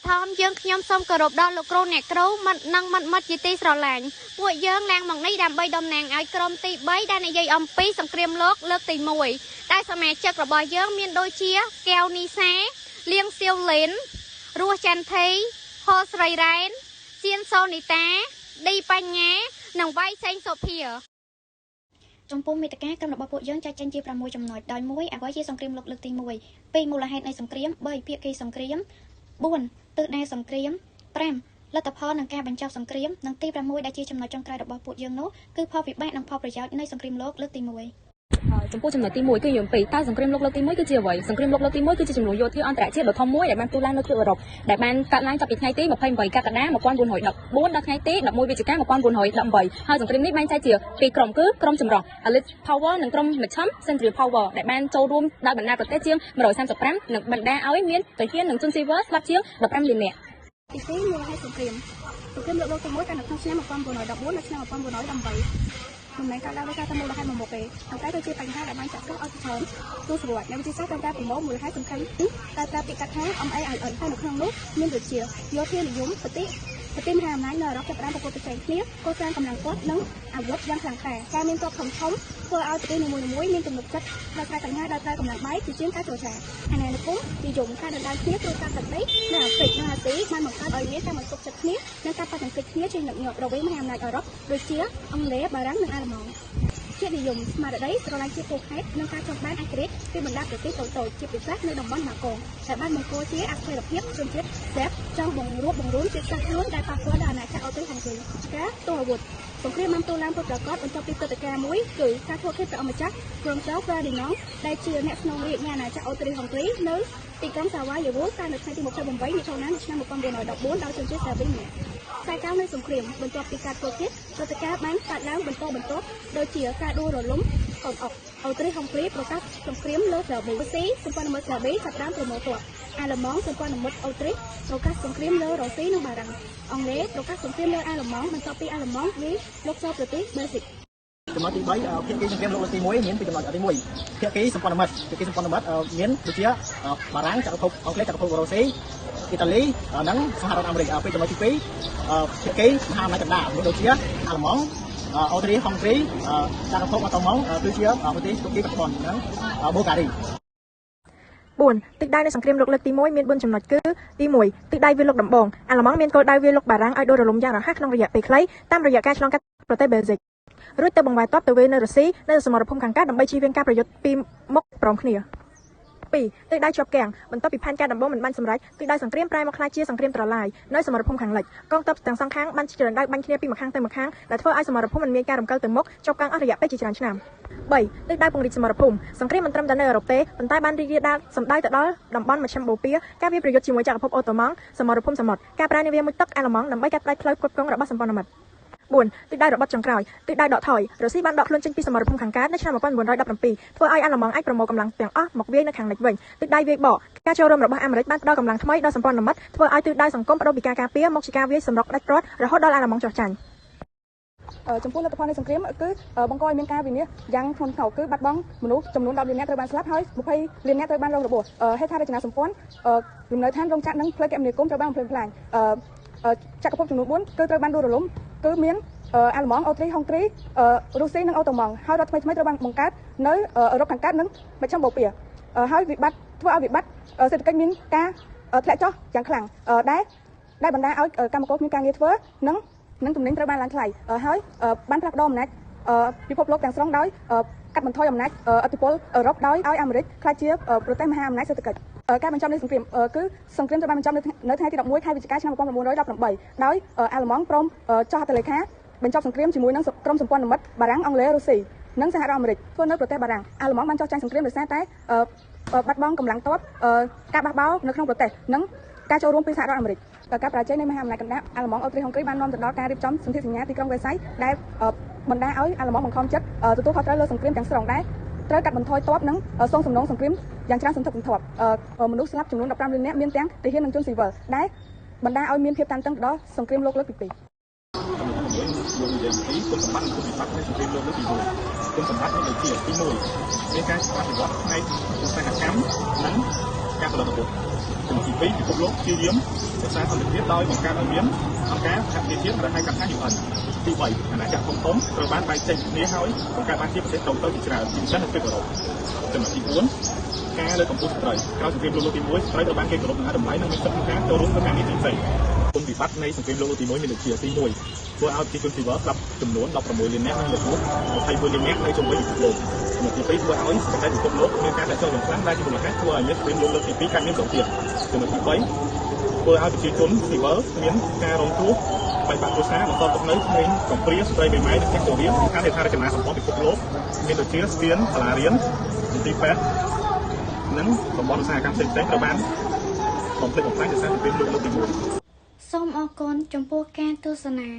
ថមយើងខ្ញុំសូមគោរពដល់លោកគ្រូអ្នកគ្រូមិត្តនិងមិត្តមិត្តជាទីស្រឡាញ់ពួកយើងឡើងមកនេះដើម្បីតំណាងឲ្យក្រុមទី3ដែលនិយាយអំពីសង្គ្រាមលោកលើកទី1ដែលសមាជិករបស់យើងមានដូចជាកែវនីសាលៀងសៀវលេនរស់ចន្ទធីហោស្រីរ៉ែនសៀនសូនីតាឌីបញ្ញានិងវៃសេងសុភាចំពោះមេត្តាកម្មរបស់ពួកយើងចែកចេញជា6ចំណុចដោយ1អ្វីជាសង្គ្រាមលោកលើកទី1 2មូលហេតុនៃសង្គ្រាម3ភាគីសង្គ្រាម4ទិសដៅសង្គ្រាម5លទ្ធផលនៃការបញ្ចប់សង្គ្រាមនិងទី6ដែលជាចំណុចចុងក្រោយរបស់ពួកយើងនោះគឺផលវិបាកនិងផលប្រយោជន៍នៃសង្គ្រាមលោកលើកទី1ចំពោះចំណុចទី1គឺយើងពីតើសង្គ្រាមលោកលើកទី1គឺជាអ្វីសង្គ្រាមលោកលើកទី1គឺជាចំនួនយោធាអន្តរជាតិដ៏ធំមួយដែលបានទូឡើងនៅទ្វីបអឺរ៉ុបដែលបានកើតឡើងចាប់ពីថ្ងៃទី28កក្កដា1914ដល់ថ្ងៃទី11វិច្ឆិកា1918ហើយសង្គ្រាមនេះបែងចែកជាពីរក្រុមគឺក្រុមចម្រុះ Elite Power និងក្រុមមជ្ឈិម Central Power ដែលបានចូលរួមដោយបណ្ដាប្រទេសជាង135និងបណ្ដាឲ្យមានទាហាននិងជនស៊ីវិលស្លាប់ជាង15លាននាក់ទី2មូលហេតុសង្គ្រាមលោកលើកទី1កាលនៅក្នុងឆ្នាំ1914និងឆ្នាំ1918មិនមែនកើតឡើងដោយសារតែមូលហេតុមួយមុខទេតែគឺជាបញ្ហាដែលបានចាក់គ្រឹះឲ្យច្រើនទស្សវត្សរ៍នៅវិទ្យាសាស្ត្រត្រូវការប្រមូលមូលហេតុសំខាន់តែប្រើពាក្យកាត់ថា MAIL ហើយនៅក្នុងនោះមានដូចជាយោធានិយមប្រទេសមហាអំណាចនៅអឺរ៉ុបចាប់ផ្ដើមប្រកួតប្រជែងគ្នាកសាងកម្លាំងគាត់និងអាវុធយ៉ាងខ្លាំងក្លាការមានទ័ពធំធ្វើឲ្យប្រទេសនីមួយៗមានទំនុកចិត្តដល់ការកញ្ញាដល់ការកម្លាំងបាយជាជាងការចរចាអាណានិគមនិយមការដណ្ដើមគ្នាព្រោះការទឹកដីនៅអាហ្វ្រិកនិងអាស៊ីបានបង្កើតឲ្យមានការមិនទុកចិត្តគ្នានិងការប៉ះទង្គិចគ្នាជាញឹកញាប់រវាងមហាអំណាចអឺរ៉ុបដូចជាអង់គ្លេសបារាំងនិងអាល្លឺម៉ង់ជាតិនិយមស្មារតីស្រឡាញ់ជាតិពូខេតនិងការចង់បានឯករាជ្យពីបណ្ដាប្រទេសតូចៗជាពិសេសនៅតំបន់ម៉ាកុងដែលបានបង្កជាអស្ថិរភាពជនជាតិសេបចង់បង្រួនជាតិសាសន៍ខ្លួនដែលប៉ះពាល់ដល់អាណាចក្រអូស្ត្រីហុងគីការទោសអាវុធសង្គ្រាមបានទូឡើងពិតប្រាកដបន្ទាប់ពីព្រឹត្តិការណ៍មួយគឺការធ្វើឃាតព្រះអង្គម្ចាស់ក្រុងចៅហ្វ្រាឌីណង់ដែលជាអ្នកស្នងរាជនៃអាណាចក្រអូស្ត្រីហុងគីនៅទីក្រុងសាវ៉ាយេវូកាលនៅថ្ងៃទី28មិថុនាឆ្នាំ1914ដោយជនជាតិសេបម្នាក់ខ្សែកោងនៃសង្គ្រាមបន្ទាប់ពីការធ្វើឃាតព្រឹត្តិការណ៍បានកើតឡើងបន្តដូចជាការដួលរលំកូនអុកអូស្ត្រីហុងគីប្រកាសសង្គ្រាមលើសេប៊ីរុស្ស៊ីសម្ព័ន្ធមិត្តសេប៊ីចាប់ផ្ដើមប្រមូលទ័ពអាល្លឺម៉ង់សម្ព័ន្ធមិត្តអូស្ត្រីប្រកាសសង្គ្រាមលើរុស្ស៊ីនិងបារាំងអង់គ្លេសប្រកាសសង្គ្រាមលើអាល្លឺម៉ង់បន្ទាប់ពីអាល្លឺម៉ង់វាលោកចូលប្រទេសបែលហ្សិកចំណុចទី3ភាគីសង្គ្រាមលោកលើកទី1មានពីចំណុចទី1ភាគីសម្ព័ន្ធមិត្តមានដូចជាបារាំងចក្រភពអង់គ្លេសចក្រភពរុស្ស៊ីអ៊ីតាលីនិងសហរដ្ឋអាមេរិកពីចំណុចទី2ភាគីមហាអំណាចកណ្ដាលមានដូចជាអាល្លឺម៉ង់អូស្ត្រីហុងគ្រីចក្រភពអូតូម៉ង់គឺជាប្រទេសទូគីបច្ចុប្បន្ននិងបូហ្គារី4ទិសដៅនៃសង្គ្រាមលោកលើកទី1មាន4ចំណុចគឺទី1ទិសដៅវាយលុកដំបងអាល្លឺម៉ង់មានគោលដៅវាយលុកបារាំងឲ្យដួលរលំយ៉ាងរហ័សក្នុងរយៈពេលខ្លីតាមរយៈការឆ្លងកាត់ប្រទេសបែលហ្សិករួចទៅបង្វែរទ័ពទៅវាយនៅរុស្ស៊ីនៅសមរភូមិខាងកើតដើម្បីជៀសវាងការប្រយុទ្ធពីមុខព្រមគ្នា2ទិសដៅជាប់គាំងបន្ទាប់ពីផែនការដំបូងមិនបានសម្រេចទិសដៅសង្គ្រាមប្រែមកក្លាយជាសង្គ្រាមត្រឡាយនៅសមរភូមិខាងលិចកងទ័ពទាំងសងខាងបានជ្រើដៅបាញ់គ្នាពីម្ខាងទៅម្ខាងដែលធ្វើឲ្យសមរភូមិមិនមានការរំកិលទៅមុខជាប់គាំងអស់រយៈពេលជាច្រើនឆ្នាំ3ទិសដៅពង្រីកសមរភូមិសង្គ្រាមមិនត្រឹមតែនៅអឺរ៉ុបទេប៉ុន្តែបានរីករាលដាលសម្ដៅទៅដល់តំបន់មជ្ឈិមបូព៌ាការវាយប្រយុទ្ធជាមួយចក្រភពអូតូម៉ង់សមរភូមិសមុទ្រការប្រើនាវាមួយទឹកអាល្លឺម៉ង់ដើម្បីកាត់ផ្តាច់ផ្លូវគ្រប់គ្រងរបស់សម្ព័ន្ធមិត្ត4ទិសដៅរបត់ចុងក្រោយទិសដៅដកថយរុស្ស៊ីបានដកខ្លួនចេញពីសមរភូមិខាងកើតនៅឆ្នាំ1917ធ្វើឲ្យអាល្លឺម៉ង់អាចប្រមូលកម្លាំងទាំងអស់មកវាយនៅខាងលិចវិញទិសដៅវាយបកការចូលរួមរបស់អាមេរិកបានផ្ដល់កម្លាំងថ្មីដល់សម្ព័ន្ធមិត្តធ្វើឲ្យទិសដៅសង្គមបដូរពីការការពារមកជាការវាយសម្រុកផ្ដាច់ព្រាត់រហូតដល់អាល្លឺម៉ង់ចុះចាញ់ចំពោះលទ្ធផលនៃសង្គ្រាមគឺបង្កឲ្យមានការវិនាសយ៉ាងធ្ងន់ធ្ងរគឺបាត់បង់មនុស្សចំនួន10លាននាក់ត្រូវបានស្លាប់ហើយ20លាននាក់ត្រូវបានរងរបួសហេដ្ឋារចនាសម្ព័ន្ធលំនៅឋានរោងចក្រនិងផ្លូវគមនាគមន៍ត្រូវបានបំផ្លិចបំផ្លាញចក្រភពចំនួន4គឺត្រូវបានដួលរលំគឺមានអាល្លឺម៉ង់អូស្ត្រីហុងគ្រីរុស្ស៊ីនិងអូតូម៉ង់ហើយរដ្ឋថ្មីត្រូវបានបង្កើតនៅអឺរ៉ុបខាងកើតនិងមជ្ឈិមបូព៌ាហើយវិបត្តិធ្វើឲ្យវិបត្តិសេដ្ឋកិច្ចមានការធ្លាក់ចុះយ៉ាងខ្លាំងដែលបណ្ដាឲ្យកម្មករមានការងារធ្វើនិងទំនិញត្រូវបានឡើងថ្លៃហើយបានផ្លាស់ប្ដូរអំណាចពិភពលោកទាំងស្រុងដោយកាត់បន្ថយអំណាចឥទ្ធិពលអឺរ៉ុបដោយឲ្យអាមេរិកក្លាយជាប្រទេសមហាអំណាចសេដ្ឋកិច្ចការបញ្ចប់នៃសង្គ្រាមគឺសង្គ្រាមត្រូវបានបញ្ចប់នៅថ្ងៃទី11ខែវិច្ឆិកាឆ្នាំ1918ដោយអាល្លឺម៉ង់ព្រមចុះហត្ថលេខាបញ្ចប់សង្គ្រាមជាមួយនឹងក្រុមសម្ព័ន្ធមិត្តបារាំងអង់គ្លេសរុស្ស៊ីនិងសហរដ្ឋអាមេរិកធ្វើនៅប្រទេសបារាំងអាល្លឺម៉ង់បានចុះចាញ់សង្គ្រាមដោយសារតែបាត់បង់កម្លាំងទ័ពការបះបោរនៅក្នុងប្រទេសនិងការចូលរួមពីសហរដ្ឋអាមេរិកការបរាជ័យនៃមហាអំណាចកណ្ដាលអាល្លឺម៉ង់អូស្ត្រីហុងគ្រីបាននាំទៅដល់ការរៀបចំសន្ធិសញ្ញាទីក្រុងវេស័យដែលបណ្ដាឲ្យអាល្លឺម៉ង់បង្ខំចិត្តទទួលខុសត្រូវលើសង្គ្រាមទាំងស្រុងដែលត្រូវកាត់បន្ថយទ័ពនិងសងសំណងសង្គ្រាមយ៉ាងច្រើនសន្ធឹកសន្ធាប់មនុស្សស្លាប់ចំនួន15លាននាក់មានទាំងទាហាននិងជនស៊ីវិលដែលបណ្ដាឲ្យមានភាពតានតឹងទៅដល់សង្គ្រាមលោកលើកទី2យើងនិយាយពីគុណសម្បត្តិនៃសង្គ្រាមលោកលើកទី1គុណសម្បត្តិនៃដូចជាទី1មានការស្វែងរកផ្នែកឧស្សាហកម្មនិង ការផលិតរបស់ចំណុចទី2ពិភពលោកជាយាមរក្សាសន្តិភាពដោយបង្កើតឲ្យមានអង្គការសហប្រជាជាតិដែលហៅកាត់ថា UN ទី3អាណាចក្រធំត្រូវបានបែងចែកគ្នាហើយបង្កើតបានជាប្រទេសតូចៗជាច្រើនជាពិសេសនៅពេលអឺរ៉ុបចំណុចទី4ការលើកកម្ពស់ស្ត្រីក្រោយសង្គ្រាមលោកទី1ស្ត្រីត្រូវបានគេគោរពនិងឲ្យតម្លៃនិងមានសិទ្ធិក្នុងការចូលរួមក្នុងការងារផ្សេងៗគុណវិបត្តិនៃសង្គ្រាមលោកទី1មានដូចជាទី1ធ្វើឲ្យប្រជាជនស៊ីវិលស្លាប់ចំនួន16លាននាក់និងរបួស21លាននាក់នៅជុំវិញពិភពលោកចំណុចទី2ធ្វើឲ្យប្រទេសពិភពលោកមានការដាក់ចុះយ៉ាងខ្លាំងដែលជាមូលហេតុធ្វើឲ្យមានសង្គ្រាមលោកលើកទី2កើតមានម្ដងទៀតចំណុចទី3ធ្វើឲ្យប្រជាជនស៊ីវិលមានការរងគ្រោះបែកបាក់គ្រួសារបន្តទុកនៅក្មេងកំព្រាស្ត្រីមេម៉ាយនិងចាស់ជរាការហេដ្ឋារចនាសម្ព័ន្ធពិភពលោកមានដូចជាស្ពានសាលារៀនមន្ទីរពេទ្យនិងតំបន់ឧស្សាហកម្មផ្សេងៗត្រូវបានបំផ្លិចបំផ្លាញដោយសារសង្គ្រាមលោកលើកទី1សូមអរគុណចំពោះការទស្សនា